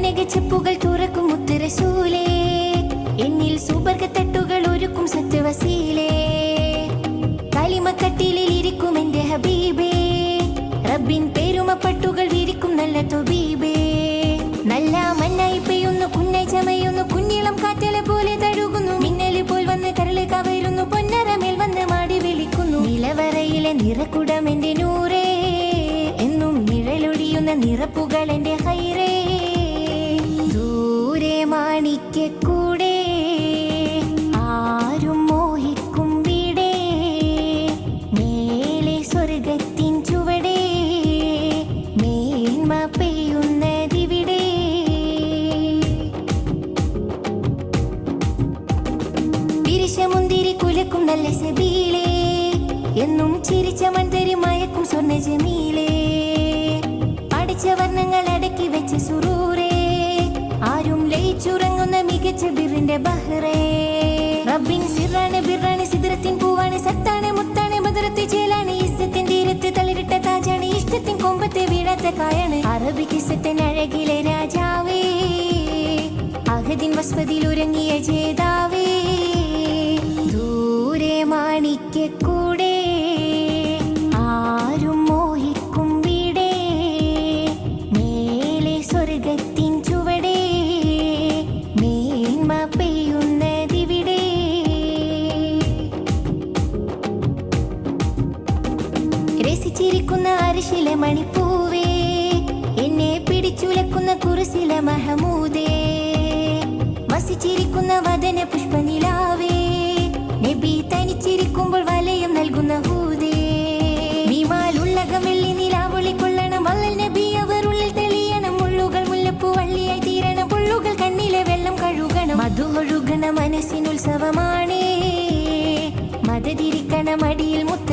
കനകച്ചെപ്പുകൾ തുറക്കും മുത്തുറസൂലേ, എന്നിൽ സുബർഗത്തട്ടുകൾ ഒരുക്കും സത്യവസീലേ. കലിമക്കട്ടിലിൽ ഇരിക്കും എന്റെ ഹബീബേ, റബ്ബിൻ പേരുമപ്പട്ടുകൾ വിരിക്കും നല്ല തൊബീബേ. നല്ല മണ്ണായി പെയ്യുന്നു, കുന്നായി ചമയുന്നു, കുഞ്ഞിളം കാറ്റല പോലെ തഴുകുന്നു, മിന്നല് പോൽ വന്ന് കരള് കവരുന്നു, പൊന്നരമേൽ വന്ന് മാടി വിളിക്കുന്നു. നിലവറയിലെ നിറക്കുടം എന്റെ നൂറേ, എന്നും നിഴലൊഴിയുന്ന നിറപ്പുകൾ എന്റെ ഹൈറേ. ദൂരെ മാണിക്കൂടെ ആരും മോഹിക്കും വീടേ, മേലെ സ്വർഗത്തിൻ ചുവടേ, മേന്മ പെയ്യുന്നതിവിടെ. പിരിശമുന്തിരി കുലക്കും നല്ല സബീലേ, എന്നും ചിരിച്ച മൺതരി മയക്കും സ്വർണ്ണ ജമീലേ. പഠിച്ച വർണ്ണങ്ങൾ അടക്കി വെച്ച സുറൂരേ, ആരും ലയിച്ചുറങ്ങുന്ന മികച്ച ബിറിന്റെ ബഹ്റേ. റബ്ബിൻ സിറാണ് ബിറാണ് സിദ്റത്തിൻ പൂവാണ്, സത്താണ് മുത്താണ് മധുരത്തെ ചേലാണ്, ഇസ്സത്തിൻ തീരത്ത് തളിരിട്ട താജാണ്, ഇഷ്ടത്തിൻ കൊമ്പത്തെ വീഴാത്ത കായാണ്. അറബിക്കിസത്തിൻ അഴകിലെ രാജാവേ, അഹദിൻ വസ്വതിൽ ഉറങ്ങിയ ജേതാവേ. ദൂരെ മാണിക്കൂടെ ആരും മോഹിക്കും വീടേ, മേലെ സ്വർഗത്തിൻ ചുവടേ, മേന്മ പെയ്യുന്നതിവിടെ. രസിച്ചിരിക്കുന്ന അരിശിലെ മണിപ്പൂവേ, എന്നെ പിടിച്ചുലക്കുന്ന കുറിസിലെ മഹമൂദേ. വസിച്ചിരിക്കുന്ന വദന പുഷ്പനിലാവേ, നബി തനിച്ചിരിക്കുമ്പോൾ വലയം നൽകുന്ന ഹൂദേ. വിമാലുള്ളകം വെള്ളി നിലാവൊളി കൊള്ളണം, വല്ലൽ നബി അവർ ഉള്ളിൽ തെളിയണം, മുള്ളുകൾ മുല്ലപ്പൂ വള്ളിയായി തീരണം, പുള്ളുകൾ കണ്ണിലെ വെള്ളം കഴുകണം. മധുവൊഴുകണ മനസ്സിനുത്സവമാണേ, മതതിരിക്കണ മടിയിൽ മുത്ത